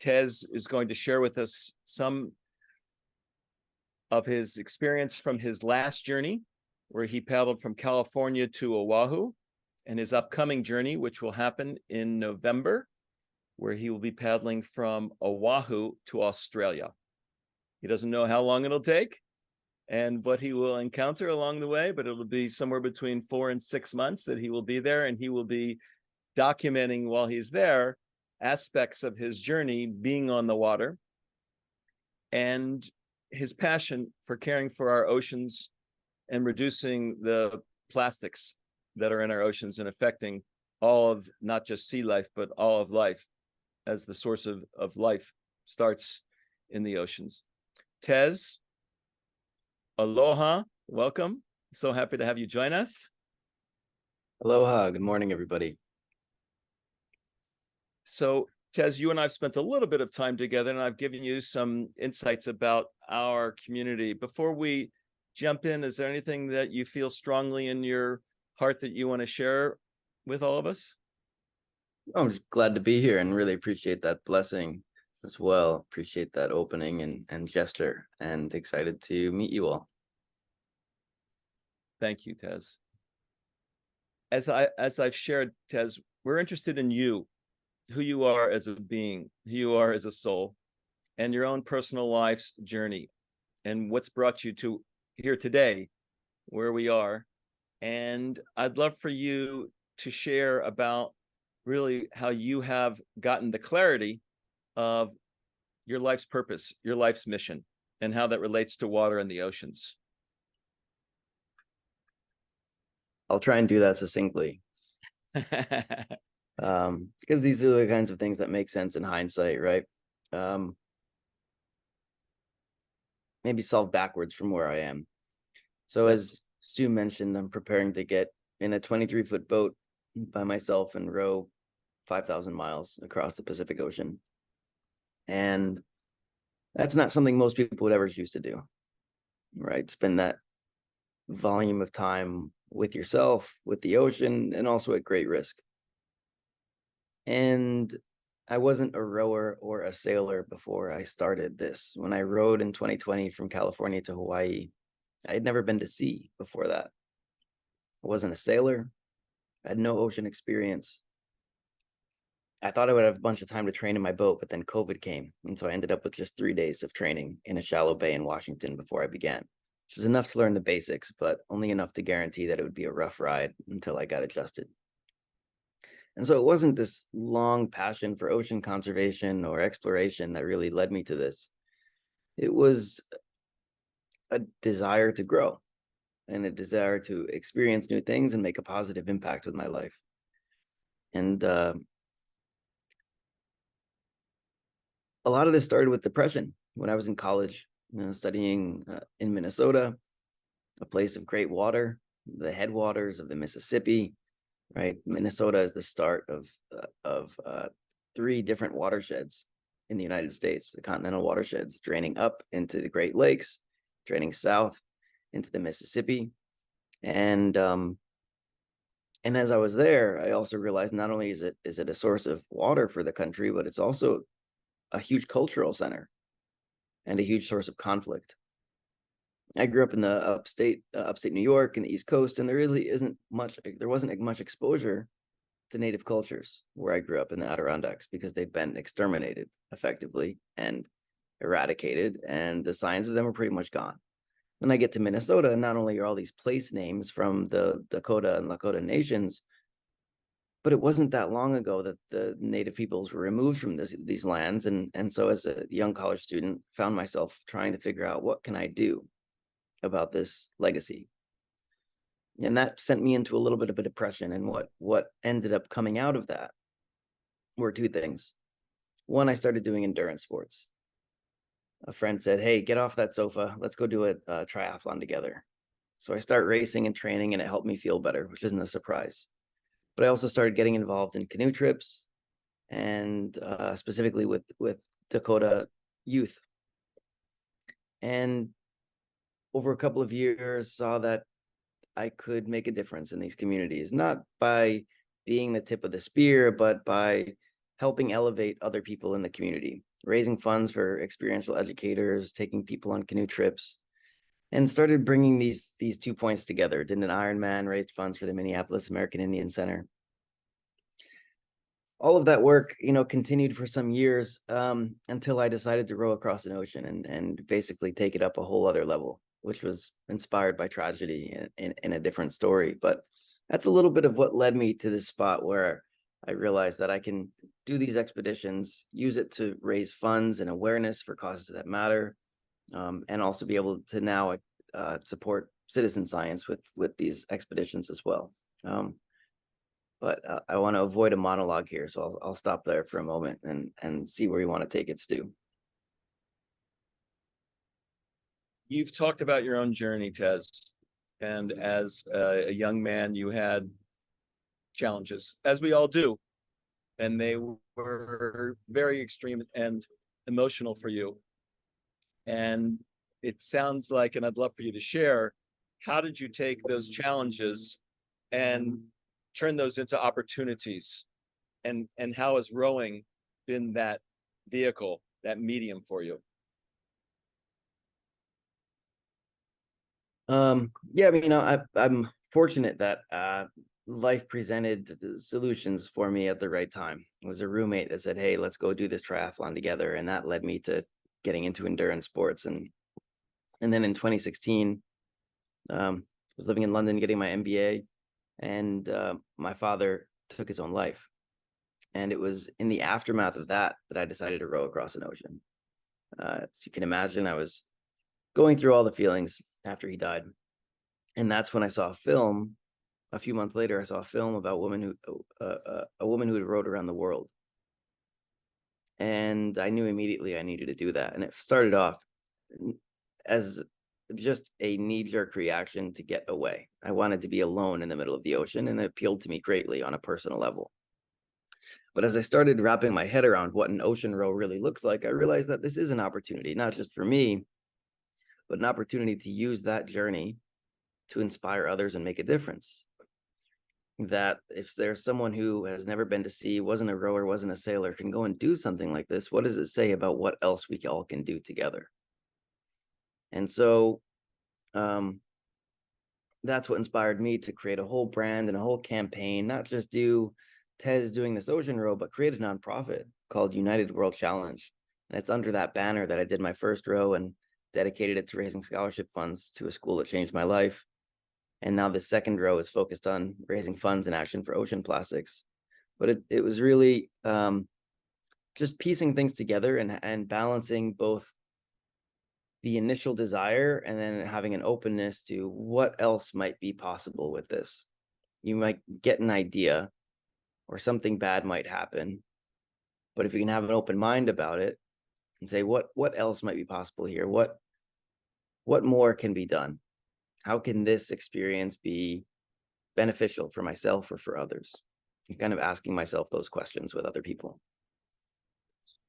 Tez is going to share with us some of his experience from his last journey, where he paddled from California to Oahu, and his upcoming journey, which will happen in November, where he will be paddling from Oahu to Australia. He doesn't know how long it'll take and what he will encounter along the way, but it'll be somewhere between 4 and 6 months that he will be there, and he will be documenting while he's there aspects of his journey being on the water and his passion for caring for our oceans and reducing the plastics that are in our oceans and affecting all of not just sea life, but all of life, as the source of life starts in the oceans. Tez, aloha, welcome. So happy to have you join us. Aloha, good morning, everybody. So, Tez, you and I have spent a little bit of time together, and I've given you some insights about our community. Before we jump in, is there anything that you feel strongly in your heart that you want to share with all of us? I'm just glad to be here and really appreciate that blessing as well. Appreciate that opening and gesture, and excited to meet you all. Thank you, Tez. As I've shared, Tez, we're interested in you, who you are as a being, who you are as a soul, and your own personal life's journey, and what's brought you to here today, where we are. And I'd love for you to share about really how you have gotten the clarity of your life's purpose, your life's mission, and how that relates to water and the oceans. I'll try and do that succinctly. Because these are the kinds of things that make sense in hindsight, right? Maybe solve backwards from where I am. So as Stu mentioned, I'm preparing to get in a 23-foot boat by myself and row 5,000 miles across the Pacific Ocean. And that's not something most people would ever choose to do, right? Spend that volume of time with yourself, with the ocean, and also at great risk. And I wasn't a rower or a sailor before I started this. When I rowed in 2020 from California to Hawaii, I had never been to sea before that. I wasn't a sailor. I had no ocean experience. I thought I would have a bunch of time to train in my boat, but then COVID came. And so I ended up with just 3 days of training in a shallow bay in Washington before I began, which is enough to learn the basics, but only enough to guarantee that it would be a rough ride until I got adjusted. And so it wasn't this long passion for ocean conservation or exploration that really led me to this. It was a desire to grow and a desire to experience new things and make a positive impact with my life. And a lot of this started with depression when I was in college, studying in Minnesota, a place of great water, the headwaters of the Mississippi. Right, Minnesota is the start of 3 different watersheds in the United States: the continental watersheds draining up into the Great Lakes, draining south into the Mississippi, and as I was there, I also realized not only is it a source of water for the country, but it's also a huge cultural center and a huge source of conflict. I grew up in the upstate New York and the East Coast, and there wasn't much exposure to native cultures where I grew up in the Adirondacks, because they'd been exterminated effectively and eradicated, and the signs of them are pretty much gone. When I get to Minnesota, not only are all these place names from the Dakota and Lakota nations, but it wasn't that long ago that the native peoples were removed from these lands, and so as a young college student, found myself trying to figure out, what can I do about this legacy? And that sent me into a little bit of a depression. And what ended up coming out of that were 2 things. One, I started doing endurance sports. A friend said, "Hey, get off that sofa. Let's go do a triathlon together." So I start racing and training, and it helped me feel better, which isn't a surprise. But I also started getting involved in canoe trips, and specifically with Dakota youth. And over a couple of years, saw that I could make a difference in these communities, not by being the tip of the spear, but by helping elevate other people in the community raising funds for experiential educators, taking people on canoe trips, and started bringing these 2 points together. Did an Ironman, raised funds for the Minneapolis American Indian Center. All of that work, continued for some years, until I decided to row across an ocean and basically take it up a whole other level, which was inspired by tragedy in a different story. But that's a little bit of what led me to this spot where I realized that I can do these expeditions, use it to raise funds and awareness for causes that matter, and also be able to now support citizen science with these expeditions as well. But I want to avoid a monologue here, so I'll stop there for a moment and see where you want to take it, Stu. You've talked about your own journey, Tez, and as a young man, you had challenges, as we all do, and they were very extreme and emotional for you. And it sounds like, and I'd love for you to share, how did you take those challenges and turn those into opportunities? And how has rowing been that vehicle, that medium for you? Yeah, I mean, I'm fortunate that life presented solutions for me at the right time. It was a roommate that said, "Hey, let's go do this triathlon together," and that led me to getting into endurance sports. And then in 2016, I was living in London, getting my MBA, and my father took his own life. And it was in the aftermath of that I decided to row across an ocean. As you can imagine, I was going through all the feelings after he died. And that's when I saw a film. A few months later, I saw a film about a woman who had rowed around the world. And I knew immediately I needed to do that. And it started off as just a knee-jerk reaction to get away. I wanted to be alone in the middle of the ocean, and it appealed to me greatly on a personal level. But as I started wrapping my head around what an ocean row really looks like, I realized that this is an opportunity, not just for me, but an opportunity to use that journey to inspire others and make a difference. That if there's someone who has never been to sea, wasn't a rower, wasn't a sailor, can go and do something like this, what does it say about what else we all can do together? And so that's what inspired me to create a whole brand and a whole campaign, not just do Tez doing this ocean row, but create a nonprofit called United World Challenge. And it's under that banner that I did my first row and dedicated it to raising scholarship funds to a school that changed my life. And now the second row is focused on raising funds and action for ocean plastics. But it was really just piecing things together and balancing both the initial desire and then having an openness to what else might be possible with this. You might get an idea or something bad might happen, but if you can have an open mind about it and say, what else might be possible here? What more can be done? How can this experience be beneficial for myself or for others? I'm kind of asking myself those questions with other people.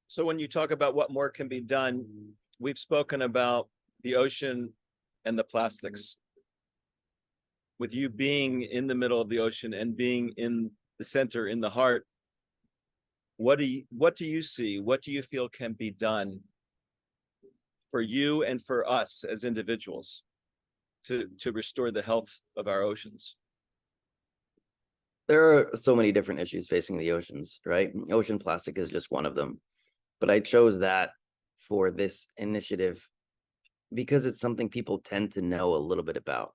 So when you talk about what more can be done, we've spoken about the ocean and the plastics. With you being in the middle of the ocean and being in the center, in the heart, what do you see? What do you feel can be done for you and for us as individuals to restore the health of our oceans? There are so many different issues facing the oceans, right? Ocean plastic is just one of them. But I chose that for this initiative because it's something people tend to know a little bit about,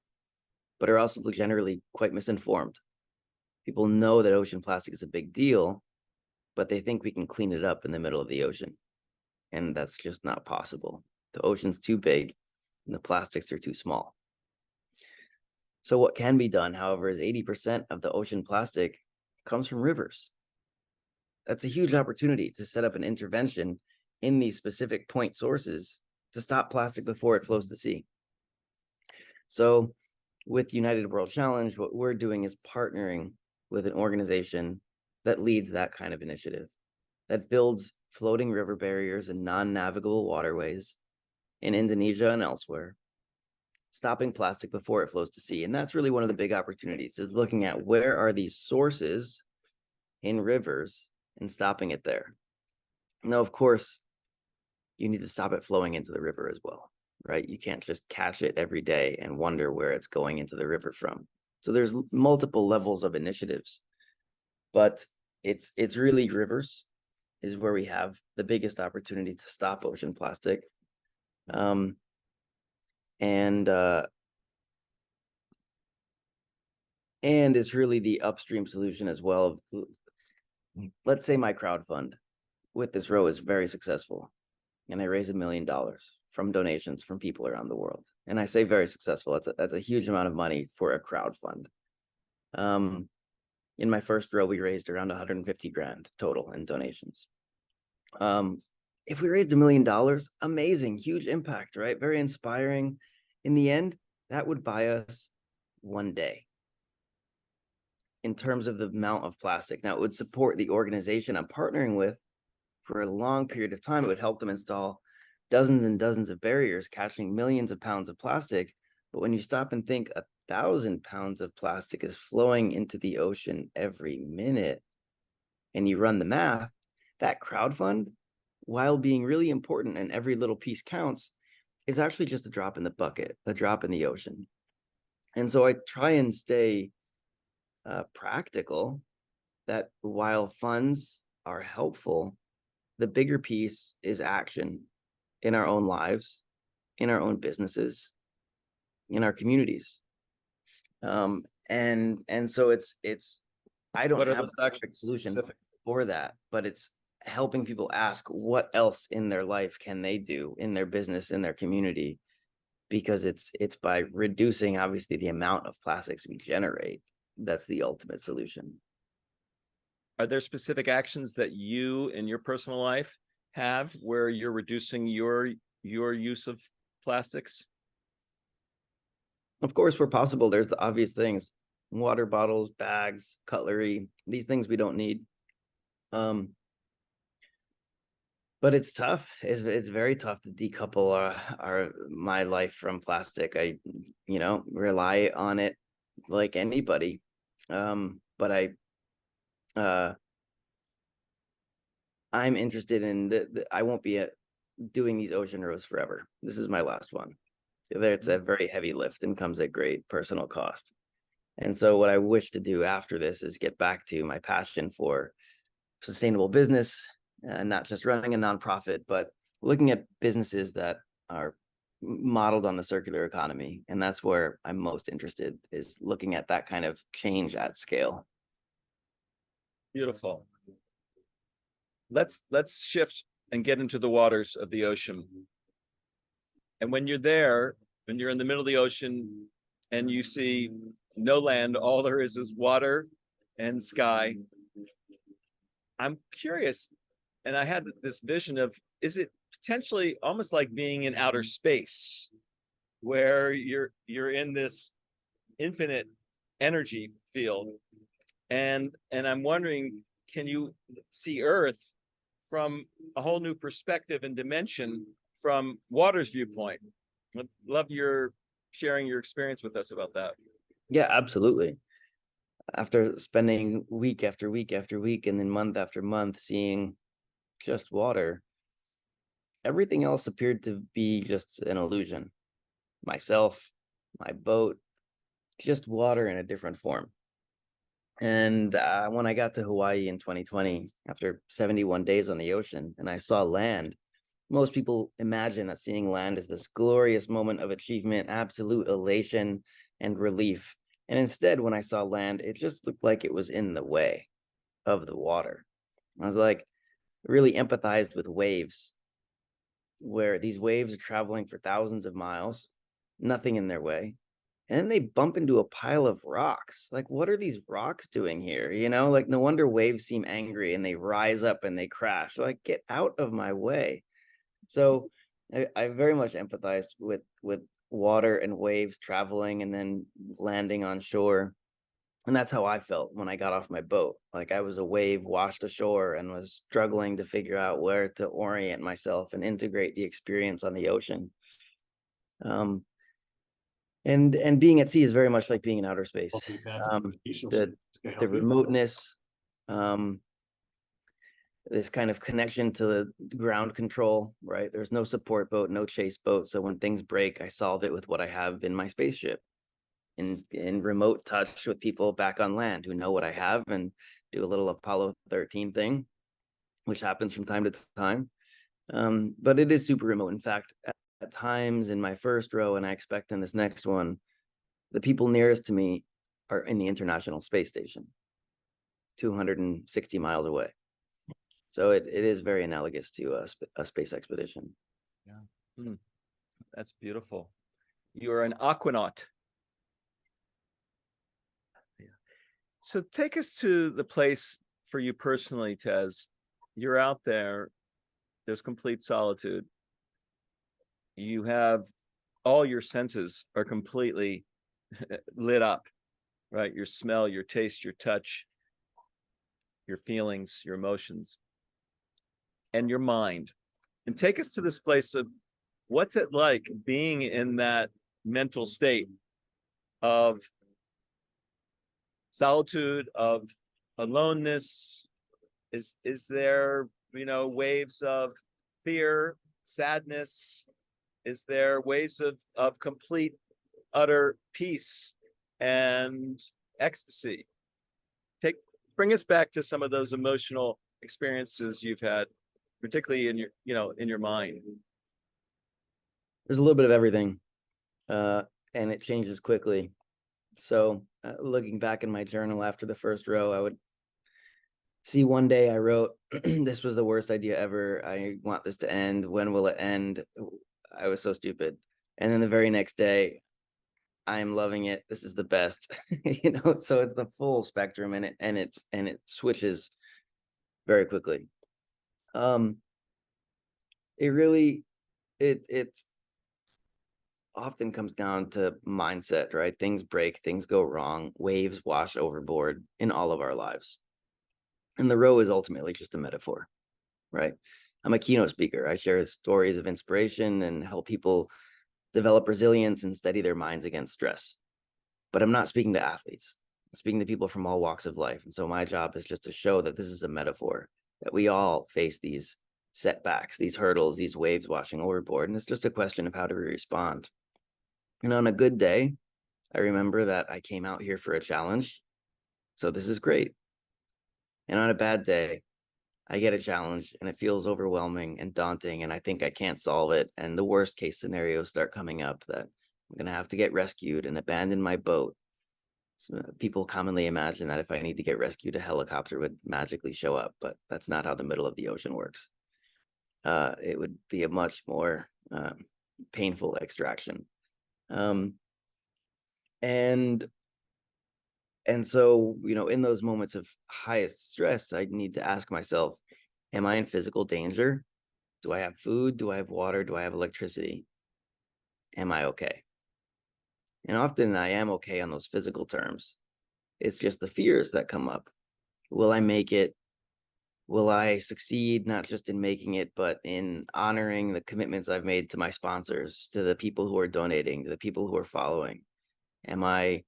but are also generally quite misinformed. People know that ocean plastic is a big deal, but they think we can clean it up in the middle of the ocean. And that's just not possible. The ocean's too big and the plastics are too small. So what can be done, however, is 80% of the ocean plastic comes from rivers. That's a huge opportunity to set up an intervention in these specific point sources to stop plastic before it flows to sea. So with United World Challenge, what we're doing is partnering with an organization that leads that kind of initiative, that builds floating river barriers and non-navigable waterways in Indonesia and elsewhere, stopping plastic before it flows to sea. And that's really one of the big opportunities, is looking at where are these sources in rivers and stopping it there. Now, of course, you need to stop it flowing into the river as well, right? You can't just catch it every day and wonder where it's going into the river from. So there's multiple levels of initiatives, but it's really rivers is where we have the biggest opportunity to stop ocean plastic. And it's really the upstream solution as well. Let's say my crowdfund with this row is very successful, and I raise $1 million from donations from people around the world. And I say very successful. That's a huge amount of money for a crowdfund. In my first row, we raised around 150 grand total in donations. If we raised $1 million, amazing, huge impact, right? Very inspiring. In the end, that would buy us 1 day in terms of the amount of plastic. Now, it would support the organization I'm partnering with for a long period of time. It would help them install dozens and dozens of barriers, catching millions of pounds of plastic. But when you stop and think 1,000 pounds of plastic is flowing into the ocean every minute, and you run the math, that crowdfund, while being really important and every little piece counts, is actually just a drop in the bucket, a drop in the ocean. And so I try and stay practical, that while funds are helpful, the bigger piece is action in our own lives, in our own businesses, in our communities. And so it's I don't What are have those a actions solution specific? for that, but it's helping people ask what else in their life can they do in their business, in their community, because it's by reducing obviously the amount of plastics we generate. That's the ultimate solution. Are there specific actions that you in your personal life have where you're reducing your use of plastics? Of course, where possible, there's the obvious things: water bottles, bags, cutlery, these things we don't need. But it's tough. It's very tough to decouple my life from plastic. I rely on it like anybody. But I'm interested in I won't be doing these ocean rows forever. This is my last one. It's a very heavy lift and comes at great personal cost. And so what I wish to do after this is get back to my passion for sustainable business, not just running a nonprofit, but looking at businesses that are modeled on the circular economy. And that's where I'm most interested, is looking at that kind of change at scale. Beautiful. Let's shift and get into the waters of the ocean. And when you're there, when you're in the middle of the ocean and you see no land, all there is water and sky. I'm curious, and I had this vision of, is it potentially almost like being in outer space, where you're in this infinite energy field, and I'm wondering, can you see Earth from a whole new perspective and dimension from water's viewpoint? I'd love your sharing your experience with us about that. Yeah, absolutely. After spending week after week after week and then month after month seeing just water, everything else appeared to be just an illusion. Myself, my boat, just water in a different form. And when I got to Hawaii in 2020, after 71 days on the ocean, and I saw land, most people imagine that seeing land is this glorious moment of achievement, absolute elation and relief. And instead, when I saw land, it just looked like it was in the way of the water. I was like, really empathized with waves, where these waves are traveling for thousands of miles, nothing in their way. And then they bump into a pile of rocks. Like, what are these rocks doing here? Like, no wonder waves seem angry and they rise up and they crash. Like, get out of my way. So I very much empathized with water and waves traveling and then landing on shore. And that's how I felt when I got off my boat. Like, I was a wave washed ashore and was struggling to figure out where to orient myself and integrate the experience on the ocean. And being at sea is very much like being in outer space. The remoteness, this kind of connection to the ground control, right? There's no support boat, no chase boat. So when things break, I solve it with what I have in my spaceship, in remote touch with people back on land who know what I have, and do a little Apollo 13 thing, which happens from time to time. But it is super remote. In fact, at times in my first row, and I expect in this next one, the people nearest to me are in the International Space Station, 260 miles away. So it is very analogous to a space expedition. Yeah. That's beautiful. You're an aquanaut. Yeah. So take us to the place for you personally, Tez. You're out there, there's complete solitude. You have all your senses are completely lit up, right? Your smell, your taste, your touch, your feelings, your emotions, and your mind. And take us to this place of what's it like being in that mental state of solitude, of aloneness. Is there, waves of fear, sadness? Is there waves of complete, utter peace and ecstasy? Bring us back to some of those emotional experiences you've had, particularly in your mind. There's a little bit of everything, and it changes quickly. So looking back in my journal after the first row, I would see one day I wrote, this was the worst idea ever. I want this to end. When will it end? I was so stupid. And then the very next day, I'm loving it. This is the best. So it's the full spectrum, and it switches very quickly. It often comes down to mindset, right? Things break, things go wrong, waves wash overboard in all of our lives. And the row is ultimately just a metaphor, right? I'm a keynote speaker. I share stories of inspiration and help people develop resilience and steady their minds against stress. But I'm not speaking to athletes. I'm speaking to people from all walks of life. And so my job is just to show that this is a metaphor, that we all face these setbacks, these hurdles, these waves washing overboard. And it's just a question of how do we respond. And on a good day, I remember that I came out here for a challenge. So this is great. And on a bad day, I get a challenge and it feels overwhelming and daunting, and I think I can't solve it. And the worst case scenarios start coming up, that I'm going to have to get rescued and abandon my boat. So people commonly imagine that if I need to get rescued, a helicopter would magically show up, but that's not how the middle of the ocean works. It would be a much more painful extraction. And so, in those moments of highest stress, I need to ask myself, am I in physical danger? Do I have food? Do I have water? Do I have electricity? Am I okay? And often I am okay on those physical terms. It's just the fears that come up. Will I make it? Will I succeed, not just in making it, but in honoring the commitments I've made to my sponsors, to the people who are donating, to the people who are following? Am I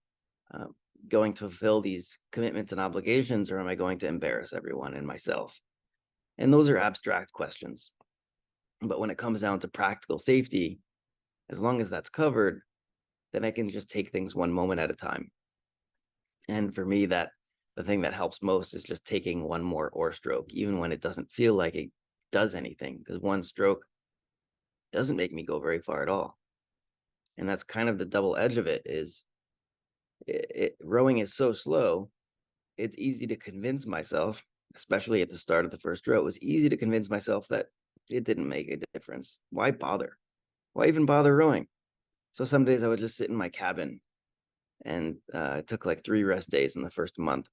going to fulfill these commitments and obligations, or am I going to embarrass everyone and myself? And those are abstract questions. But when it comes down to practical safety, as long as that's covered, then I can just take things one moment at a time. And for me, that the thing that helps most is just taking one more oar stroke, even when it doesn't feel like it does anything, because one stroke doesn't make me go very far at all. And that's kind of the double edge of it, is rowing is so slow. It's easy to convince myself, especially at the start of the first row, it was easy to convince myself that it didn't make a difference. Why bother? Why even bother rowing? So some days I would just sit in my cabin, and I took like 3 rest days in the first month,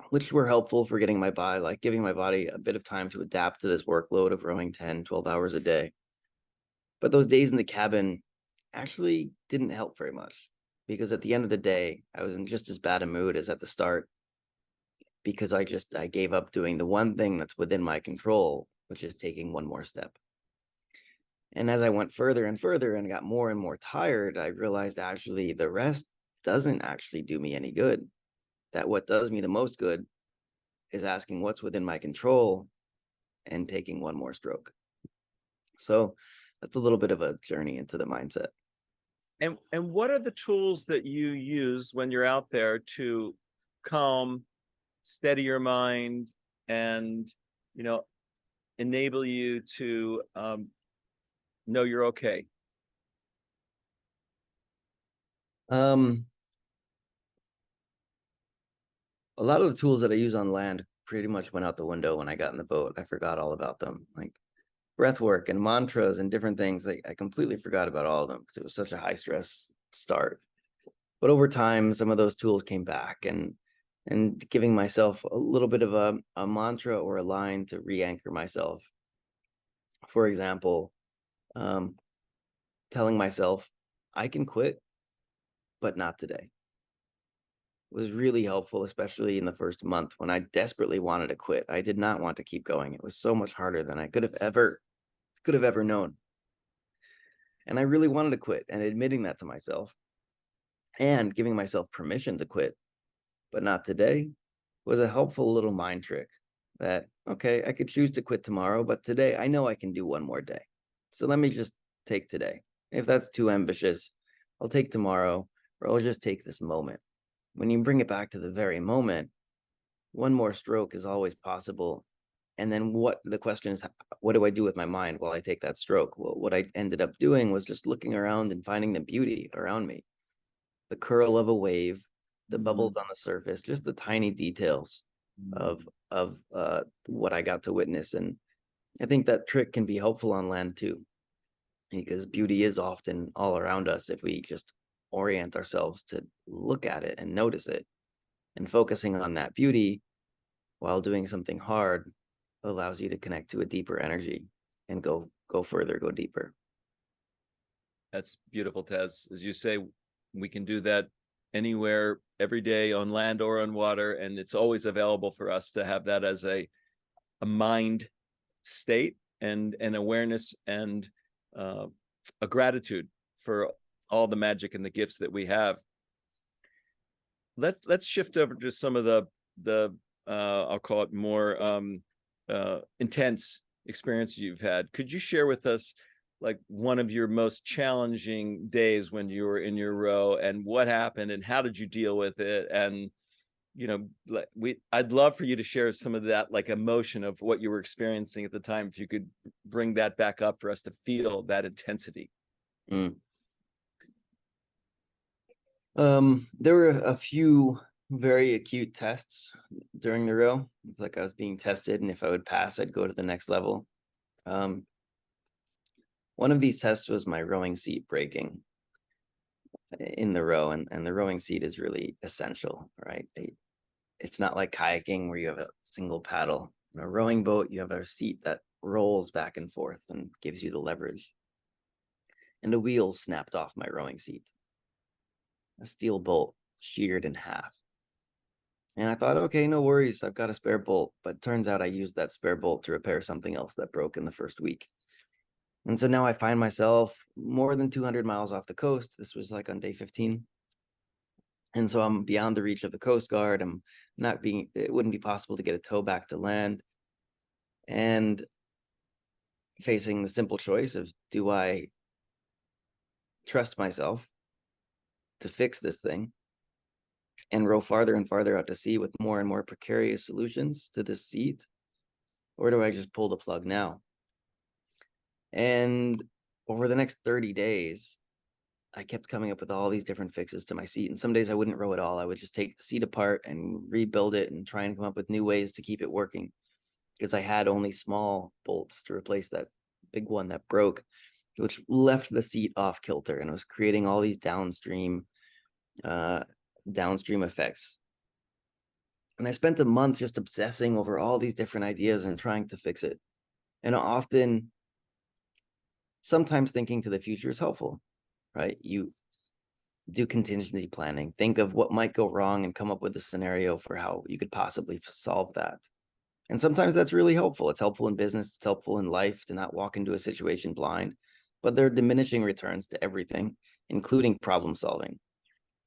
which were helpful for getting my body, like giving my body a bit of time to adapt to this workload of rowing 10, 12 hours a day. But those days in the cabin actually didn't help very much, because at the end of the day, I was in just as bad a mood as at the start, because I gave up doing the one thing that's within my control, which is taking one more step. And as I went further and further and got more and more tired, I realized actually the rest doesn't actually do me any good. That what does me the most good is asking what's within my control and taking one more stroke. So that's a little bit of a journey into the mindset. And what are the tools that you use when you're out there to calm, steady your mind, and enable you to know you're okay? A lot of the tools that I use on land pretty much went out the window when I got in the boat. I forgot all about them, like breath work and mantras and different things. Like I completely forgot about all of them because it was such a high stress start. But over time, some of those tools came back, and giving myself a little bit of a mantra or a line to re-anchor myself. For example, telling myself, I can quit, but not today, was really helpful, especially in the first month when I desperately wanted to quit. I did not want to keep going. It was so much harder than I could have ever known. And I really wanted to quit, and admitting that to myself and giving myself permission to quit, but not today, was a helpful little mind trick that, okay, I could choose to quit tomorrow, but today I know I can do one more day. So let me just take today. If that's too ambitious, I'll take tomorrow, or I'll just take this moment. When you bring it back to the very moment, one more stroke is always possible. And then the question is, what do I do with my mind while I take that stroke? Well, what I ended up doing was just looking around and finding the beauty around me. The curl of a wave, the bubbles on the surface, just the tiny details of what I got to witness. And I think that trick can be helpful on land too, because beauty is often all around us if we just orient ourselves to look at it and notice it. And focusing on that beauty while doing something hard allows you to connect to a deeper energy and go further, go deeper. That's beautiful, Tez. As you say, we can do that anywhere, every day, on land or on water, and it's always available for us to have that as a mind state and an awareness and a gratitude for all the magic and the gifts that we have. Let's shift over to some of the I'll call it more intense experiences you've had. Could you share with us like one of your most challenging days when you were in your row, and what happened and how did you deal with it? And I'd love for you to share some of that like emotion of what you were experiencing at the time, if you could bring that back up for us to feel that intensity. There were a few very acute tests during the row. It's like I was being tested, and if I would pass, I'd go to the next level. One of these tests was my rowing seat breaking in the row, and the rowing seat is really essential, right? It's not like kayaking where you have a single paddle. In a rowing boat, you have a seat that rolls back and forth and gives you the leverage. And a wheel snapped off my rowing seat. A steel bolt sheared in half. And I thought, okay, no worries, I've got a spare bolt. But turns out I used that spare bolt to repair something else that broke in the first week. And so now I find myself more than 200 miles off the coast. This was like on day 15. And so I'm beyond the reach of the Coast Guard. It wouldn't be possible to get a tow back to land. And facing the simple choice of, do I trust myself to fix this thing and row farther and farther out to sea with more and more precarious solutions to this seat? Or do I just pull the plug now? And over the next 30 days, I kept coming up with all these different fixes to my seat. And some days I wouldn't row at all. I would just take the seat apart and rebuild it and try and come up with new ways to keep it working, because I had only small bolts to replace that big one that broke, which left the seat off kilter and was creating all these downstream effects. And I spent a month just obsessing over all these different ideas and trying to fix it. And sometimes thinking to the future is helpful, right? You do contingency planning, think of what might go wrong and come up with a scenario for how you could possibly solve that. And sometimes that's really helpful. It's helpful in business, it's helpful in life to not walk into a situation blind, but there are diminishing returns to everything, including problem solving.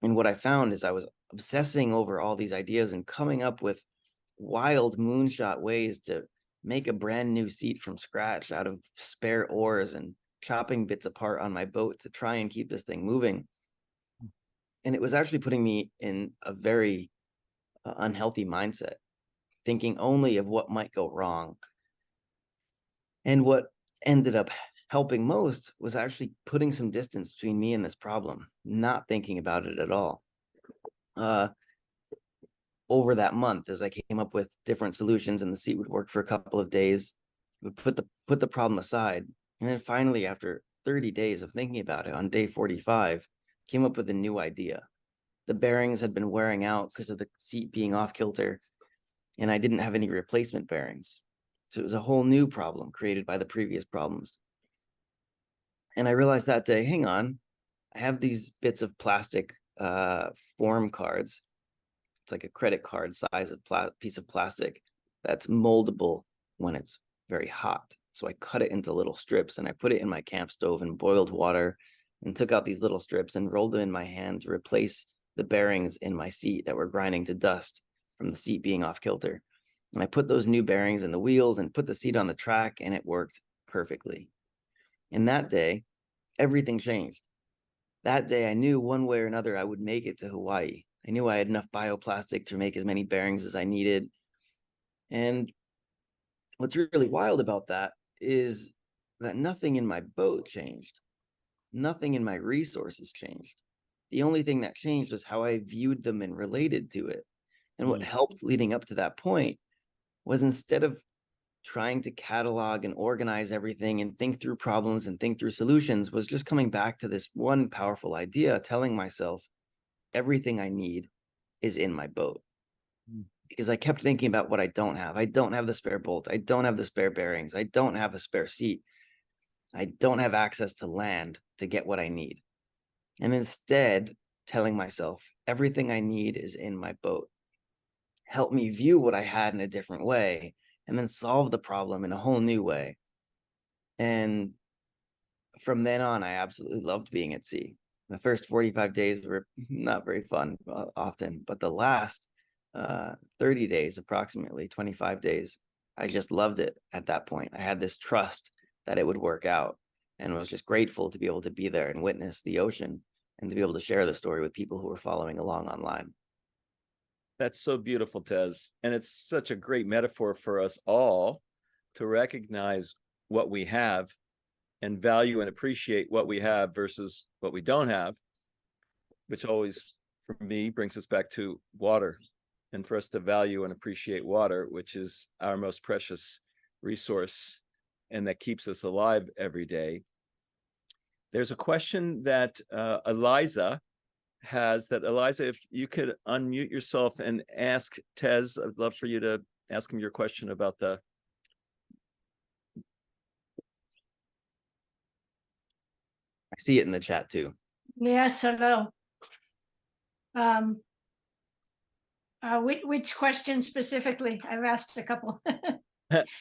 And what I found is I was obsessing over all these ideas and coming up with wild moonshot ways to make a brand new seat from scratch out of spare oars and chopping bits apart on my boat to try and keep this thing moving. And it was actually putting me in a very unhealthy mindset, thinking only of what might go wrong. And what ended up helping most was actually putting some distance between me and this problem, not thinking about it at all. Over that month, as I came up with different solutions and the seat would work for a couple of days, would put the problem aside. And then finally, after 30 days of thinking about it, on day 45, came up with a new idea. The bearings had been wearing out because of the seat being off kilter, and I didn't have any replacement bearings. So it was a whole new problem created by the previous problems. And I realized that day, hang on, I have these bits of plastic form cards. It's like a credit card size of piece of plastic that's moldable when it's very hot. So I cut it into little strips and I put it in my camp stove in boiled water and took out these little strips and rolled them in my hand to replace the bearings in my seat that were grinding to dust from the seat being off kilter. And I put those new bearings in the wheels and put the seat on the track, and it worked perfectly. And that day, everything changed. That day, I knew one way or another I would make it to Hawaii. I knew I had enough bioplastic to make as many bearings as I needed. And what's really wild about that is that nothing in my boat changed. Nothing in my resources changed. The only thing that changed was how I viewed them and related to it. And what helped leading up to that point was, instead of trying to catalog and organize everything and think through problems and think through solutions, was just coming back to this one powerful idea, telling myself everything I need is in my boat. Because I kept thinking about what I don't have. I don't have the spare bolt. I don't have the spare bearings. I don't have a spare seat. I don't have access to land to get what I need. And instead, telling myself everything I need is in my boat helped me view what I had in a different way, and then solve the problem in a whole new way. And from then on, I absolutely loved being at sea. The first 45 days were not very fun often, but the last 30 days, approximately 25 days, I just loved it at that point. I had this trust that it would work out, and was just grateful to be able to be there and witness the ocean, and to be able to share the story with people who were following along online. That's so beautiful, Tez. And it's such a great metaphor for us all to recognize what we have and value and appreciate what we have versus what we don't have, which always, for me, brings us back to water. And for us to value and appreciate water, which is our most precious resource and that keeps us alive every day. There's a question that Eliza has, that Eliza, if you could unmute yourself and ask Tez, I'd love for you to ask him your question about the. I see it in the chat too. Yes, hello. Which question specifically? I've asked a couple.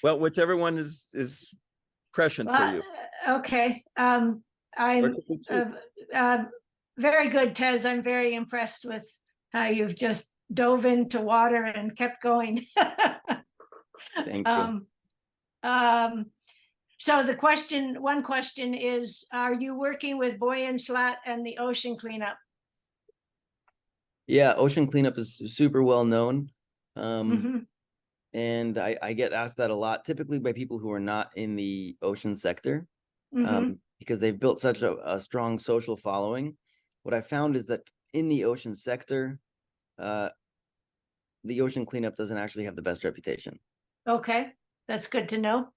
Well, whichever one is prescient for you. Okay. I'm very good, Tez. I'm very impressed with how you've just dove into water and kept going. Thank you. So one question is, are you working with Buoy and Slat and the ocean cleanup? Yeah, ocean cleanup is super well known. Mm-hmm. And I get asked that a lot, typically by people who are not in the ocean sector, Mm-hmm. because they've built such a strong social following. What I found is that in the ocean sector, the ocean cleanup doesn't actually have the best reputation. Okay, that's good to know.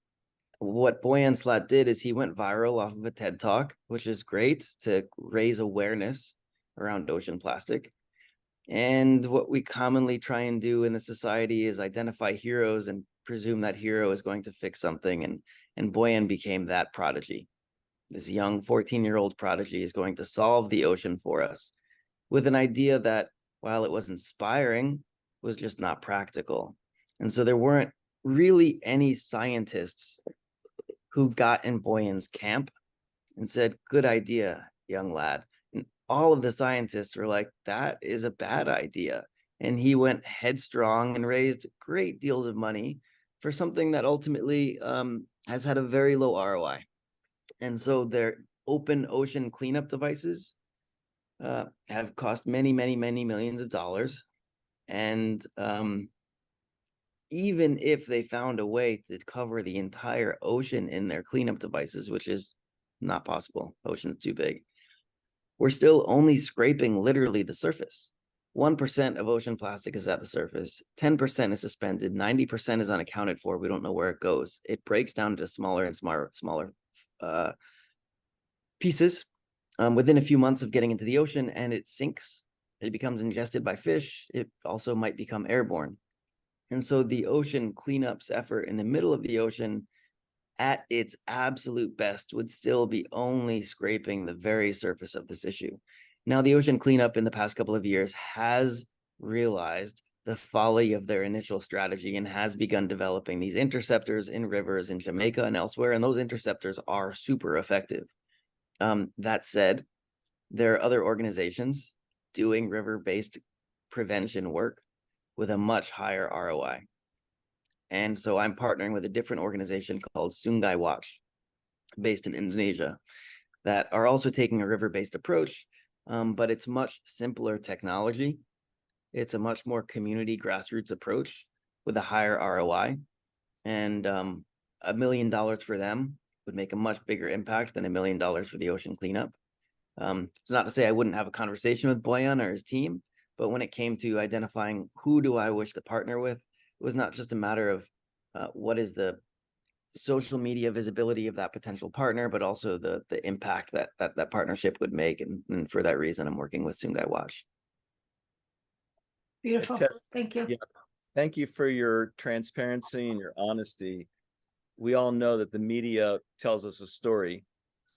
What Boyan Slat did is he went viral off of a TED Talk, which is great to raise awareness around ocean plastic. And what we commonly try and do in the society is identify heroes and presume that hero is going to fix something. And Boyan became that prodigy. This young 14-year-old prodigy is going to solve the ocean for us, with an idea that, while it was inspiring, was just not practical. And so there weren't really any scientists who got in Boyan's camp and said, "Good idea, young lad." And all of the scientists were like, "That is a bad idea." And he went headstrong and raised great deals of money for something that ultimately has had a very low ROI. And so their open ocean cleanup devices have cost many, many, many millions of dollars. And even if they found a way to cover the entire ocean in their cleanup devices, which is not possible, ocean's too big, we're still only scraping literally the surface. 1% of ocean plastic is at the surface, 10% is suspended, 90% is unaccounted for. We don't know where it goes. It breaks down to smaller and smaller pieces within a few months of getting into the ocean, and it sinks. It becomes ingested by fish. It also might become airborne. And so the ocean cleanups effort in the middle of the ocean at its absolute best would still be only scraping the very surface of this issue. Now, the ocean cleanup in the past couple of years has realized the folly of their initial strategy and has begun developing these interceptors in rivers in Jamaica and elsewhere, and those interceptors are super effective. That said, there are other organizations doing river-based prevention work with a much higher ROI. And so I'm partnering with a different organization called Sungai Watch, based in Indonesia, that are also taking a river-based approach, but it's much simpler technology. It's a much more community grassroots approach with a higher ROI. And $1 million for them would make a much bigger impact than $1 million for the ocean cleanup. It's not to say I wouldn't have a conversation with Boyan or his team, but when it came to identifying who do I wish to partner with, it was not just a matter of what is the social media visibility of that potential partner, but also the impact that partnership would make. And for that reason, I'm working with Sungai Watch. Beautiful. Tess, Thank you. yeah, thank you for your transparency and your honesty. We all know that the media tells us a story,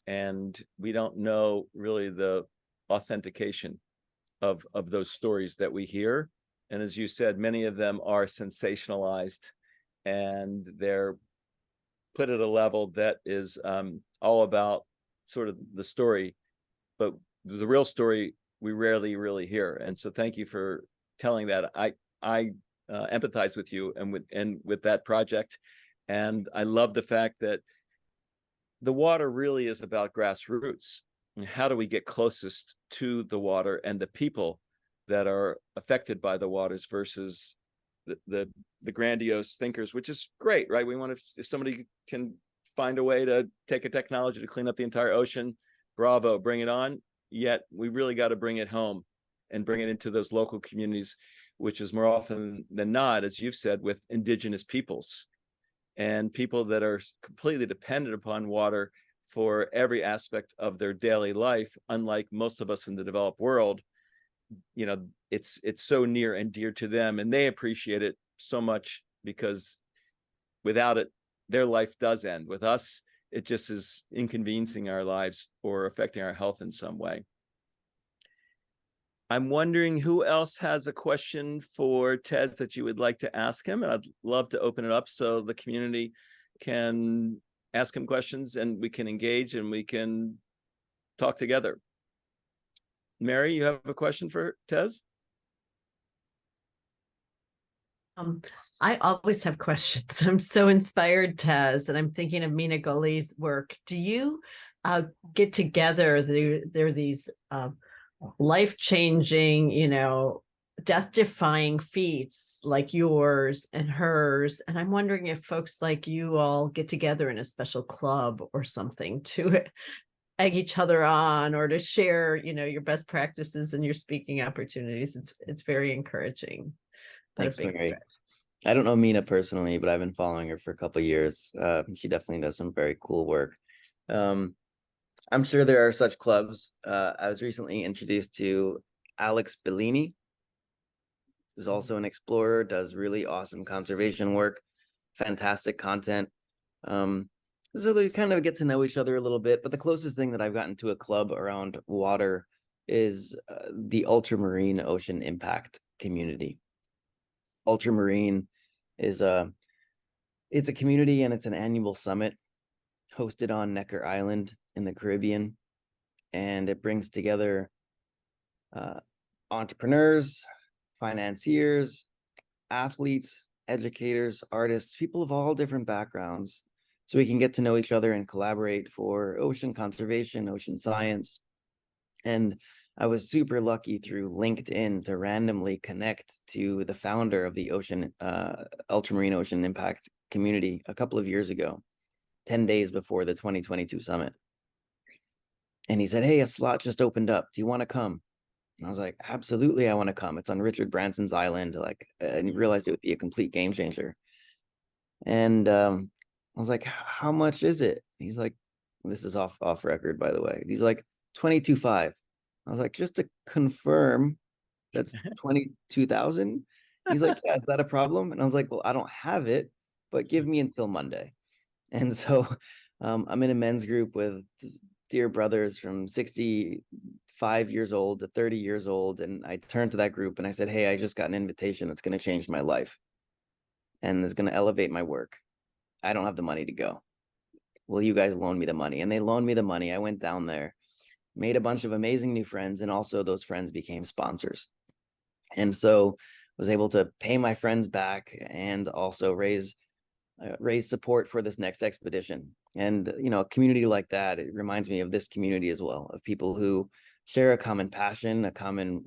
and we don't know really the authentication of those stories that we hear. And as you said, many of them are sensationalized, and they're put at a level that is all about sort of the story, but the real story we rarely really hear. And so thank you for telling that. I empathize with you and with that project. And I love the fact that the water really is about grassroots. How do we get closest to the water and the people that are affected by the waters versus the grandiose thinkers, which is great, right? We want to, if somebody can find a way to take a technology to clean up the entire ocean, bravo, bring it on. Yet we really got to bring it home and bring it into those local communities, which is more often than not, as you've said, with indigenous peoples and people that are completely dependent upon water for every aspect of their daily life. Unlike most of us in the developed world, you know, it's so near and dear to them, and they appreciate it so much because without it, their life does end. With us, it just is inconveniencing our lives or affecting our health in some way. I'm wondering who else has a question for Tez that you would like to ask him, and I'd love to open it up so the community can ask him questions and we can engage and we can talk together. Mary, you have a question for Tez? I always have questions. I'm so inspired, Tez, and I'm thinking of Mina Goli's work. Do you get together? There are these life-changing, you know, death-defying feats like yours and hers. And I'm wondering if folks like you all get together in a special club or something to egg each other on or to share, you know, your best practices and your speaking opportunities. It's very encouraging. Thanks, Mary. I don't know Mina personally, but I've been following her for a couple of years. She definitely does some very cool work. I'm sure there are such clubs. I was recently introduced to Alex Bellini, who's also an explorer, does really awesome conservation work, fantastic content. So they kind of get to know each other a little bit, but the closest thing that I've gotten to a club around water is the ultramarine ocean impact community. Ultramarine is it's a community, and it's an annual summit hosted on Necker Island in the Caribbean, and it brings together entrepreneurs, financiers, athletes, educators, artists, people of all different backgrounds, so we can get to know each other and collaborate for ocean conservation, ocean science. And I was super lucky through LinkedIn to randomly connect to the founder of the ultramarine ocean impact community a couple of years ago, 10 days before the 2022 summit. And he said, "Hey, a slot just opened up. Do you want to come?" And I was like, "Absolutely, I want to come. It's on Richard Branson's island." And realized it would be a complete game changer. And I was like, "How much is it?" He's like, "This is off record, by the way." He's like, 22,500. I was like, "Just to confirm, that's 22,000." He's like, "Yeah, is that a problem?" And I was like, "Well, I don't have it, but give me until Monday." And so I'm in a men's group with dear brothers from 65 years old to 30 years old. And I turned to that group and I said, "Hey, I just got an invitation that's going to change my life and is going to elevate my work. I don't have the money to go. Will you guys loan me the money?" And they loaned me the money. I went down there, made a bunch of amazing new friends, and also those friends became sponsors. And so was able to pay my friends back and also raise support for this next expedition. And a community like that, it reminds me of this community as well, of people who share a common passion, a common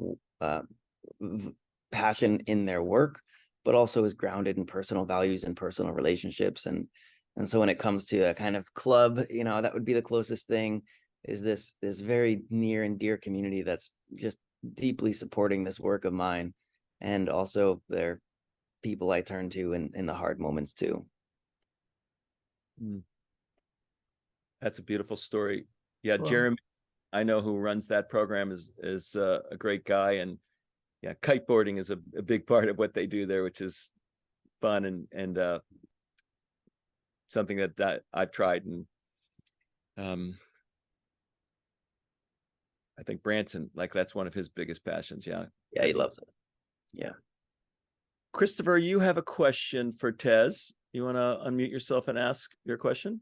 passion in their work, but also is grounded in personal values and personal relationships. And so when it comes to a kind of club, that would be the closest thing, is this very near and dear community that's just deeply supporting this work of mine. And also they're people I turn to in the hard moments too. That's a beautiful story. Yeah, Cool. Jeremy, I know, who runs that program, is a great guy, and yeah, kiteboarding is a big part of what they do there, which is fun and something that I've tried. And I think Branson, that's one of his biggest passions. Yeah, he loves it. Yeah. Christopher, you have a question for Tez. You want to unmute yourself and ask your question?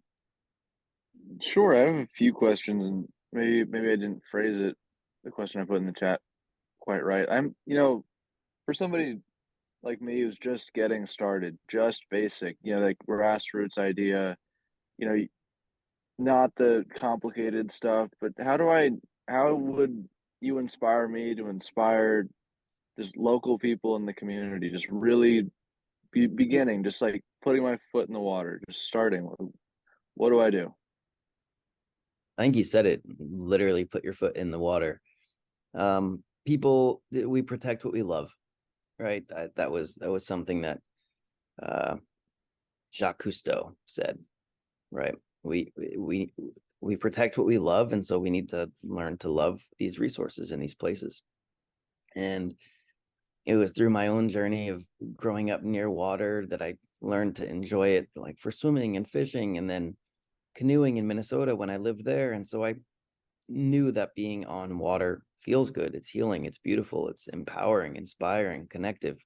Sure, I have a few questions, and maybe I didn't phrase the question I put in the chat quite right. I'm, for somebody like me who's just getting started, just basic, like grassroots idea, not the complicated stuff, but how would you inspire me to inspire just local people in the community, just really beginning, just like putting my foot in the water, just starting? What do I do? I think you said it, literally put your foot in the water. People, we protect what we love, right? That was something that Jacques Cousteau said, right? We protect what we love, and so we need to learn to love these resources in these places. And it was through my own journey of growing up near water that I learned to enjoy it, like for swimming and fishing, and then canoeing in Minnesota when I lived there. And so I knew that being on water feels good. It's healing. It's beautiful. It's empowering, inspiring, connective.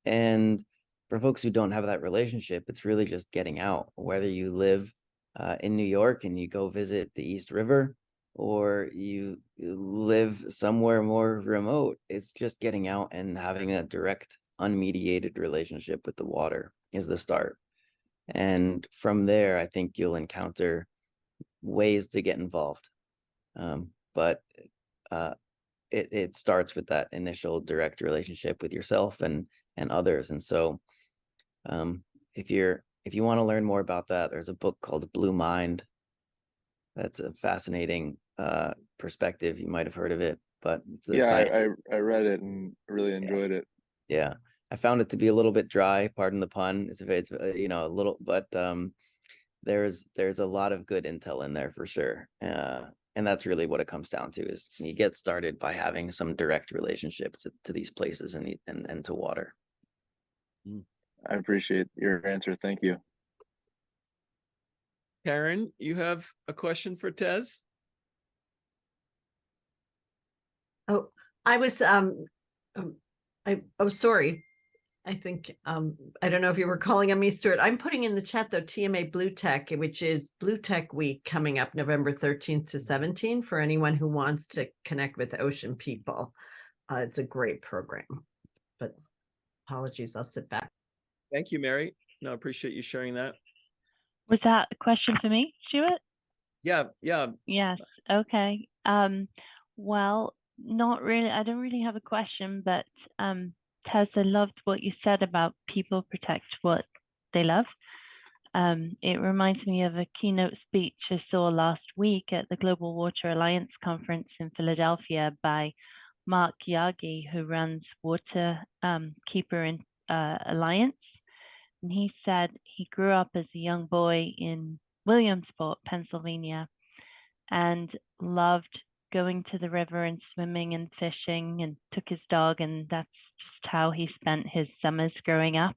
And for folks who don't have that relationship, it's really just getting out. Whether you live in New York and you go visit the East River, or you live somewhere more remote, it's just getting out and having a direct, unmediated relationship with the water is the start. And from there, I think you'll encounter ways to get involved. But it starts with that initial direct relationship with yourself and others. And so if you want to learn more about that, there's a book called Blue Mind. That's a fascinating perspective. You might have heard of it, but it's I read it and really enjoyed it. Yeah. I found it to be a little bit dry, pardon the pun. It's a little, but there's a lot of good intel in there for sure. And that's really what it comes down to, is you get started by having some direct relationship to these places and to water. I appreciate your answer. Thank you. Karen, you have a question for Tez? Oh, I was sorry. I think I don't know if you were calling on me, Stuart. I'm putting in the chat though, TMA Blue Tech, which is Blue Tech Week coming up November 13th to 17th for anyone who wants to connect with ocean people. It's a great program, but apologies, I'll sit back. Thank you, Mary. No, I appreciate you sharing that. Was that a question for me, Stuart? Yeah, yeah. Yes. Okay. Well, not really. I don't really have a question, but Tess, I loved what you said about people protect what they love. It reminds me of a keynote speech I saw last week at the Global Water Alliance conference in Philadelphia by Mark Yagi, who runs Water Keeper Alliance. And he said he grew up as a young boy in Williamsport, Pennsylvania, and loved going to the river and swimming and fishing, and took his dog, and that's just how he spent his summers growing up.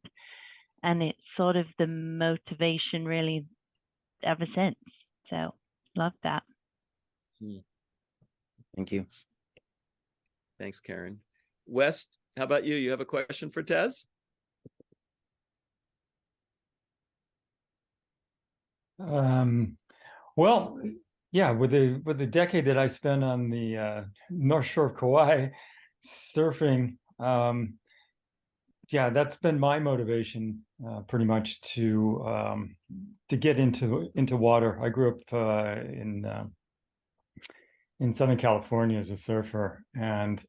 And it's sort of the motivation really ever since. So love that. Thank you. Thanks, Karen. West, how about you? You have a question for Tez? Well, yeah, with the decade that I spent on the North Shore of Kauai surfing, yeah, that's been my motivation pretty much to get into water. I grew up in Southern California as a surfer, and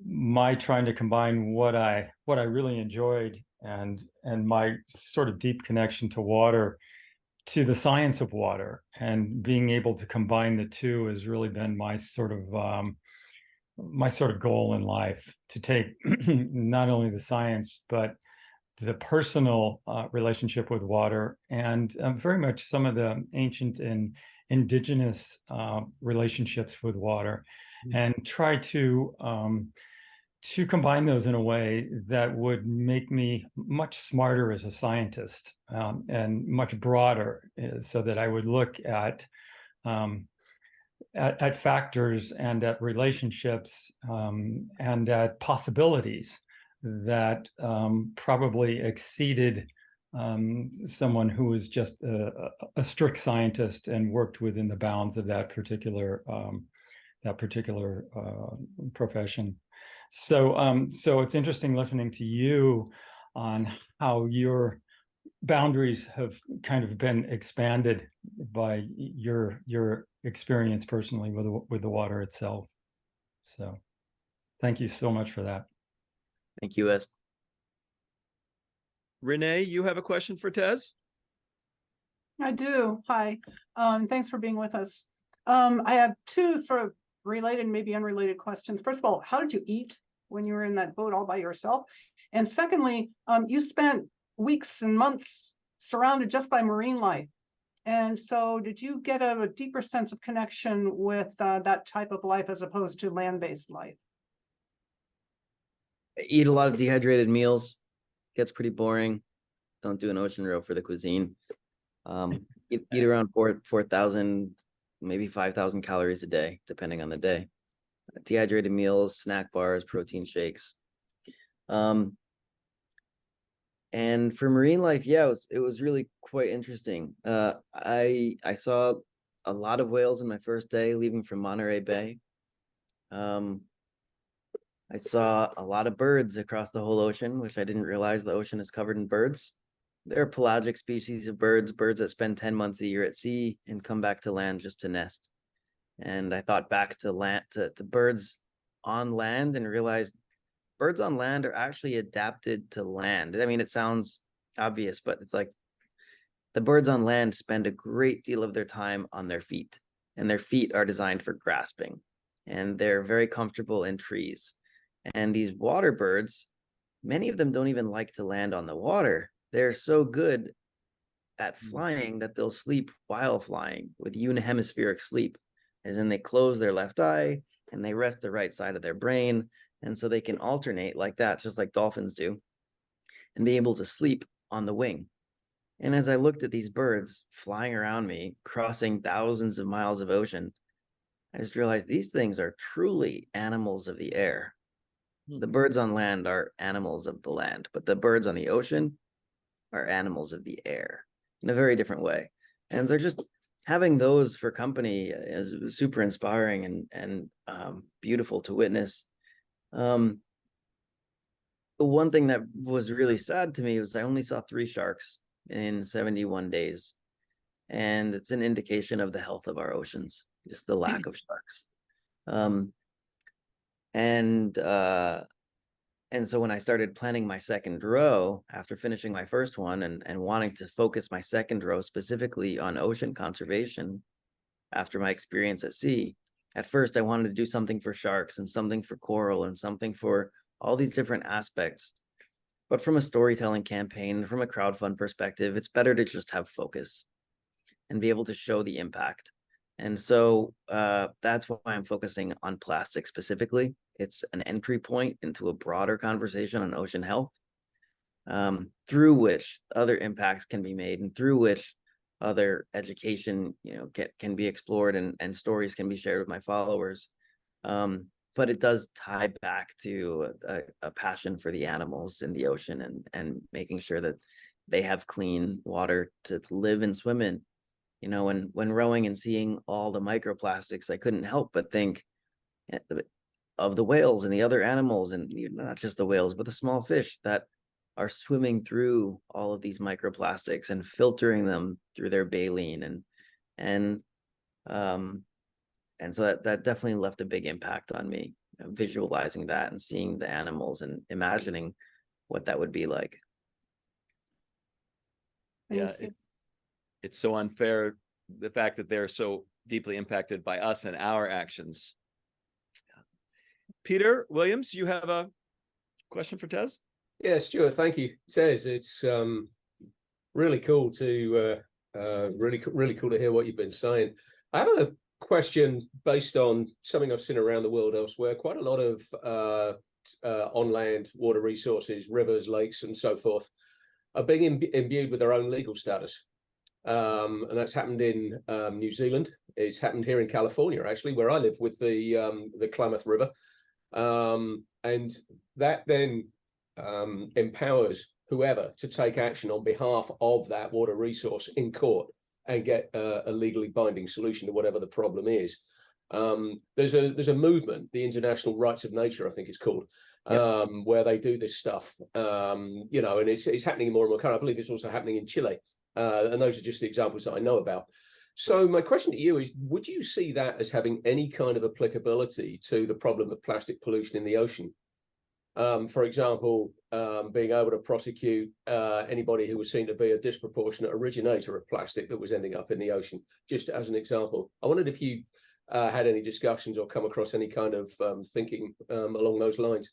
my trying to combine what I really enjoyed and my sort of deep connection to water, to the science of water, and being able to combine the two has really been my sort of goal in life, to take not only the science but the personal relationship with water, and very much some of the ancient and indigenous relationships with water, and try to combine those in a way that would make me much smarter as a scientist, and much broader, so that I would look at factors and at relationships, and at possibilities that probably exceeded someone who was just a strict scientist and worked within the bounds of that particular profession. So it's interesting listening to you on how your boundaries have kind of been expanded by your experience personally with the water itself. So thank you so much for that. Thank you, West. Renee, you have a question for Tez? I do. Hi. Thanks for being with us. I have two sort of related, maybe unrelated questions. First of all, how did you eat when you were in that boat all by yourself? And secondly, you spent weeks and months surrounded just by marine life. And so did you get a deeper sense of connection with that type of life as opposed to land-based life? I eat a lot of dehydrated meals. Gets pretty boring. Don't do an ocean row for the cuisine. Eat around 4,000, maybe 5,000 calories a day, depending on the day. Dehydrated meals, snack bars, protein shakes. And for marine life, yeah, it was really quite interesting. I saw a lot of whales in my first day leaving from Monterey Bay. I saw a lot of birds across the whole ocean, which I didn't realize the ocean is covered in birds. There are pelagic species of birds that spend 10 months a year at sea and come back to land just to nest. And I thought back to land, to birds on land, and realized birds on land are actually adapted to land. I mean, it sounds obvious, but it's like the birds on land spend a great deal of their time on their feet, and their feet are designed for grasping, and they're very comfortable in trees. And these water birds, many of them don't even like to land on the water. They're so good at flying that they'll sleep while flying with unihemispheric sleep, as in they close their left eye and they rest the right side of their brain. And so they can alternate like that, just like dolphins do, and be able to sleep on the wing. And as I looked at these birds flying around me, crossing thousands of miles of ocean, I just realized these things are truly animals of the air. The birds on land are animals of the land, but the birds on the ocean are animals of the air in a very different way. And they're just having those for company is super inspiring and beautiful to witness. When one thing that was really sad to me was I only saw 3 sharks in 71 days. And it's an indication of the health of our oceans, just the lack of sharks. And so when I started planning my second row after finishing my first one and wanting to focus my second row specifically on ocean conservation after my experience at sea, at first I wanted to do something for sharks and something for coral and something for all these different aspects. But from a storytelling campaign, from a crowdfund perspective, it's better to just have focus and be able to show the impact. And so that's why I'm focusing on plastic specifically. It's an entry point into a broader conversation on ocean health, through which other impacts can be made and through which other education, can be explored and stories can be shared with my followers. But it does tie back to a passion for the animals in the ocean and making sure that they have clean water to live and swim in. When rowing and seeing all the microplastics, I couldn't help but think of the whales and the other animals, and not just the whales, but the small fish that are swimming through all of these microplastics and filtering them through their baleen. And so that definitely left a big impact on me, visualizing that and seeing the animals and imagining what that would be like. Yeah, it's so unfair, the fact that they're so deeply impacted by us and our actions. Peter Williams, you have a question for Tez? Yeah, Stuart, thank you. Tez, it's really cool to really cool to hear what you've been saying. I have a question based on something I've seen around the world elsewhere. Quite a lot of on land water resources, rivers, lakes, and so forth, are being imbued with their own legal status. And that's happened in New Zealand. It's happened here in California, actually, where I live, with the Klamath River. And that then empowers whoever to take action on behalf of that water resource in court and get a legally binding solution to whatever the problem is. There's a movement, the International Rights of Nature, I think it's called, where they do this stuff, and it's happening in more and more countries. I believe it's also happening in Chile. And those are just the examples that I know about. So my question to you is, would you see that as having any kind of applicability to the problem of plastic pollution in the ocean? For example, being able to prosecute anybody who was seen to be a disproportionate originator of plastic that was ending up in the ocean, just as an example. I wondered if you had any discussions or come across any kind of thinking along those lines.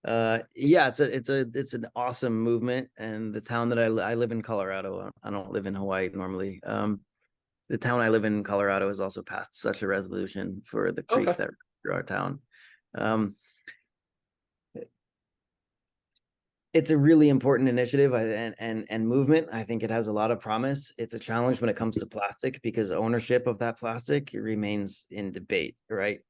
Yeah, it's an awesome movement, and the town that I live in, Colorado. I don't live in Hawaii normally. The town I live in, Colorado, has also passed such a resolution for the creek that through our town. It's a really important initiative and movement. I think it has a lot of promise. It's a challenge when it comes to plastic because ownership of that plastic remains in debate, right?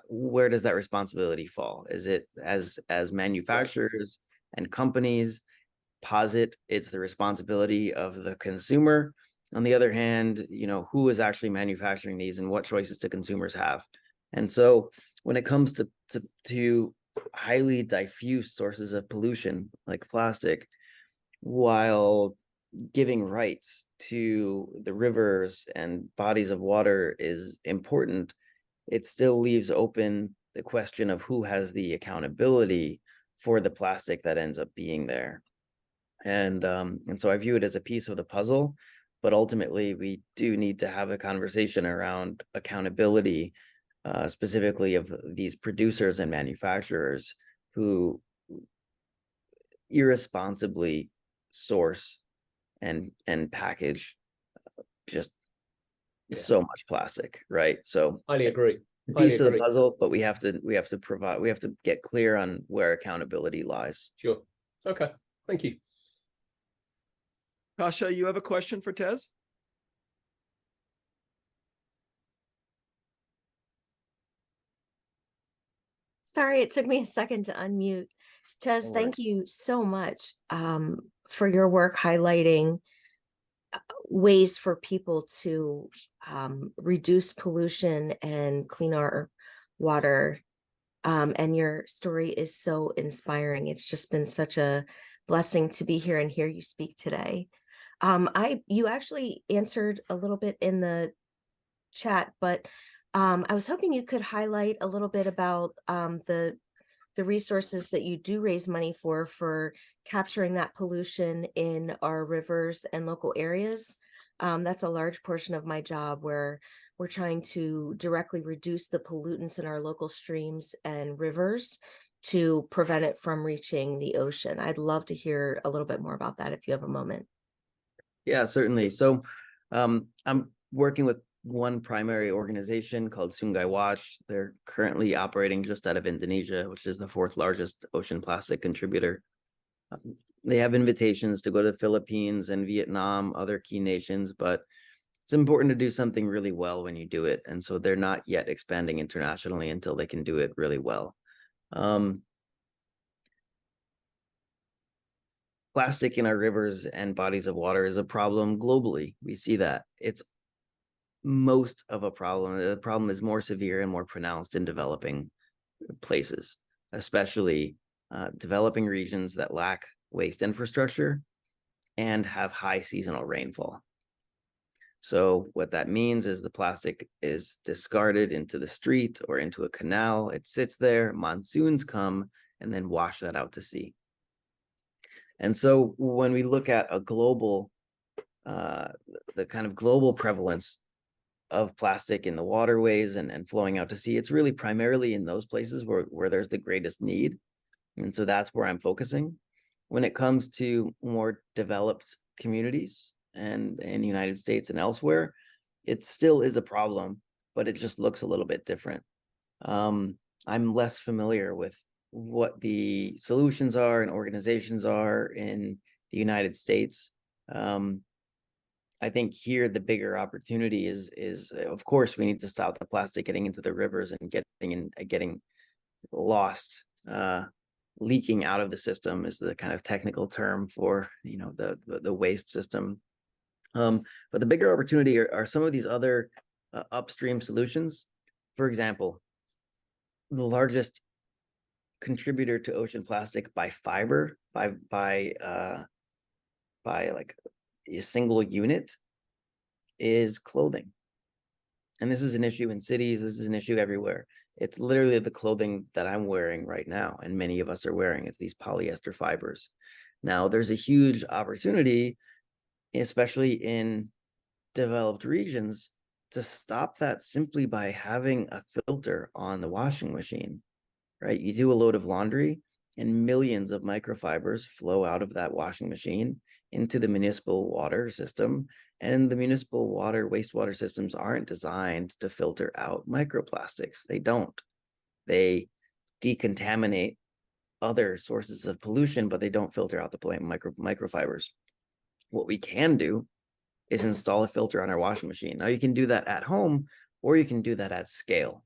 Where does that responsibility fall? Is it as manufacturers and companies posit it's the responsibility of the consumer? On the other hand, who is actually manufacturing these and what choices do consumers have? And so when it comes to highly diffuse sources of pollution like plastic, while giving rights to the rivers and bodies of water is important, it still leaves open the question of who has the accountability for the plastic that ends up being there. And so I view it as a piece of the puzzle, but ultimately we do need to have a conversation around accountability, specifically of these producers and manufacturers who irresponsibly source and package just so much plastic, right? So I agree. Piece of the puzzle, but we have to get clear on where accountability lies. Sure. Okay. Thank you. Kasha, you have a question for Tez? Sorry, it took me a second to unmute. Tez, thank you so much for your work highlighting ways for people to reduce pollution and clean our water And your story is so inspiring. It's just been such a blessing to be here and hear you speak today. You actually answered a little bit in the chat, but I was hoping you could highlight a little bit about the resources that you do raise money for capturing that pollution in our rivers and local areas. That's a large portion of my job, where we're trying to directly reduce the pollutants in our local streams and rivers to prevent it from reaching the ocean. I'd love to hear a little bit more about that if you have a moment. Yeah, certainly. So I'm working with one primary organization called Sungai Watch. They're currently operating just out of Indonesia, which is the 4th largest ocean plastic contributor. They have invitations to go to the Philippines and Vietnam, other key nations, but it's important to do something really well when you do it. And so they're not yet expanding internationally until they can do it really well. Plastic in our rivers and bodies of water is a problem globally. We see that. It's most of a problem. The problem is more severe and more pronounced in developing places, especially developing regions that lack waste infrastructure and have high seasonal rainfall. So what that means is the plastic is discarded into the street or into a canal. It sits there, monsoons come, and then wash that out to sea. And so when we look at a global, the kind of global prevalence of plastic in the waterways and flowing out to sea, it's really primarily in those places where there's the greatest need. And so that's where I'm focusing. When it comes to more developed communities and in the United States and elsewhere, it still is a problem, but it just looks a little bit different. I'm less familiar with what the solutions are and organizations are in the United States. I think here the bigger opportunity is of course we need to stop the plastic getting into the rivers and getting lost. Leaking out of the system is the kind of technical term for the waste system. But the bigger opportunity are some of these other upstream solutions. For example, the largest contributor to ocean plastic by fiber, by like a single unit, is clothing. And this is an issue in cities. This is an issue everywhere. It's literally the clothing that I'm wearing right now, and many of us are wearing. It's these polyester fibers. Now, there's a huge opportunity, especially in developed regions, to stop that simply by having a filter on the washing machine, right? You do a load of laundry, and millions of microfibers flow out of that washing machine into the municipal water system. And the municipal water, wastewater systems aren't designed to filter out microplastics. They don't. They decontaminate other sources of pollution, but they don't filter out the microfibers. What we can do is install a filter on our washing machine. Now you can do that at home, or you can do that at scale.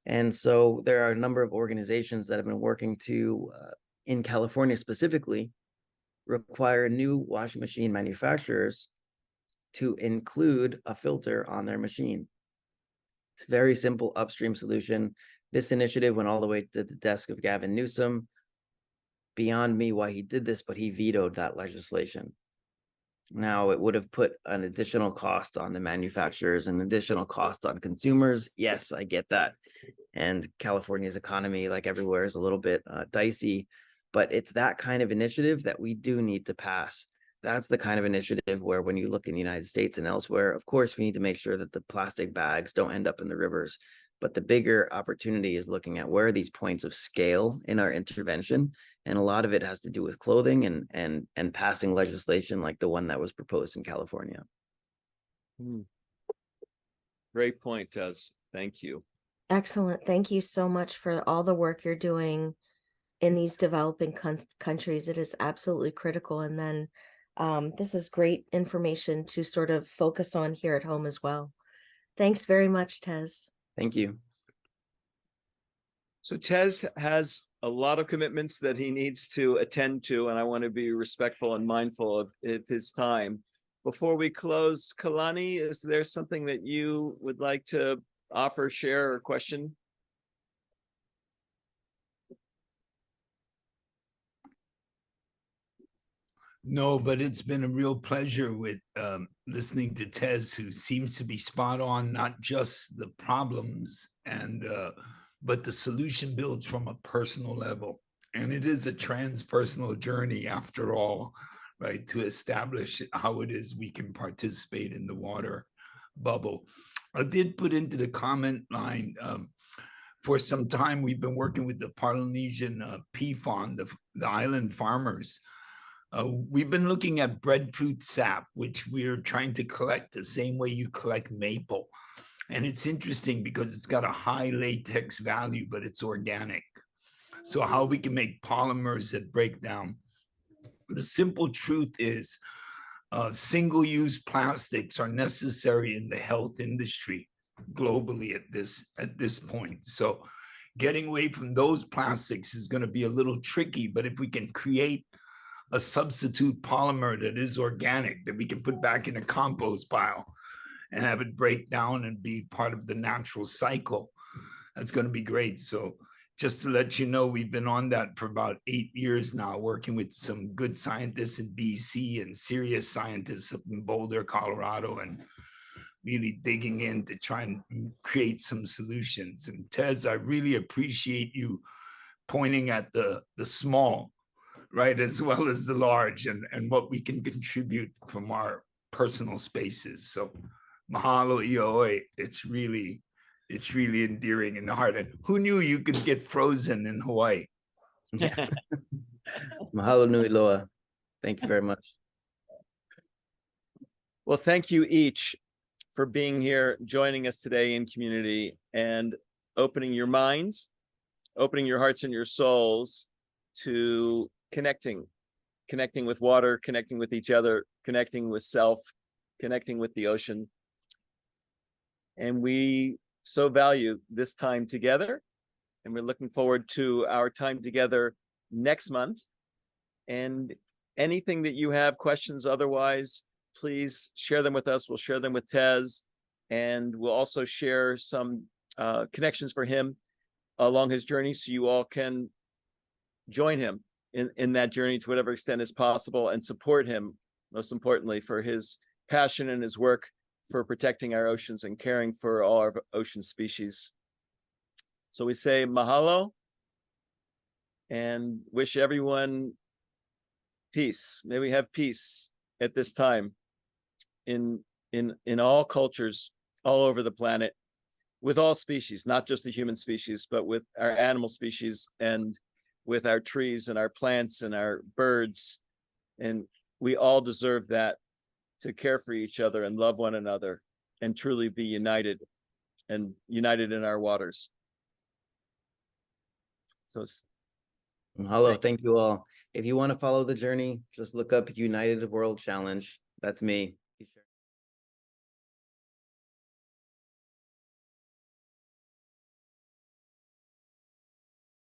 And so there are a number of organizations that have been working to, in California specifically, require new washing machine manufacturers to include a filter on their machine. It's a very simple upstream solution. This initiative went all the way to the desk of Gavin Newsom. Beyond me why he did this, but he vetoed that legislation. Now, it would have put an additional cost on the manufacturers, an additional cost on consumers. Yes, I get that. And California's economy, like everywhere, is a little bit dicey, but it's that kind of initiative that we do need to pass. That's the kind of initiative where when you look in the United States and elsewhere, of course, we need to make sure that the plastic bags don't end up in the rivers. But the bigger opportunity is looking at where are these points of scale in our intervention. And a lot of it has to do with clothing and passing legislation like the one that was proposed in California. Great point, Tez. Thank you. Excellent. Thank you so much for all the work you're doing in these developing countries. It is absolutely critical. And then this is great information to sort of focus on here at home as well. Thanks very much, Tez. Thank you. So Tez has a lot of commitments that he needs to attend to, and I want to be respectful and mindful of his time. Before we close, Kalani, is there something that you would like to offer, share, or question? No, but it's been a real pleasure with listening to Tez, who seems to be spot on, not just the problems and but the solution builds from a personal level. And it is a transpersonal journey after all, right? To establish how it is we can participate in the water bubble. I did put into the comment line, for some time, we've been working with the Polynesian PFON, the island farmers. We've been looking at breadfruit sap, which we're trying to collect the same way you collect maple. And it's interesting because it's got a high latex value, but it's organic. So how we can make polymers that break down. The simple truth is single-use plastics are necessary in the health industry globally at this point. So getting away from those plastics is going to be a little tricky, but if we can create a substitute polymer that is organic, that we can put back in a compost pile and have it break down and be part of the natural cycle, that's going to be great. So just to let you know, we've been on that for about 8 years now, working with some good scientists in BC and serious scientists up in Boulder, Colorado, and really digging in to try and create some solutions. And Tez, I really appreciate you pointing at the small, right, as well as the large, and what we can contribute from our personal spaces. So mahalo ioi, it's really endearing in the heart. And who knew you could get frozen in Hawaii? Yeah. Mahalo nui loa. Thank you very much. Well, thank you each for being here, joining us today in community, and opening your minds, opening your hearts and your souls to connecting with water, connecting with each other, connecting with self, connecting with the ocean. And we so value this time together, and we're looking forward to our time together next month. And anything that you have, questions otherwise, please share them with us. We'll share them with Tez, and we'll also share some connections for him along his journey, so you all can join him in that journey to whatever extent is possible, and support him, most importantly, for his passion and his work for protecting our oceans and caring for all our ocean species. So we say mahalo and wish everyone peace. May we have peace at this time in all cultures all over the planet, with all species, not just the human species, but with our animal species and with our trees and our plants and our birds. And we all deserve that, to care for each other and love one another and truly be united in our waters. So Mahalo, thank you all. If you want to follow the journey, just look up United World Challenge. That's me.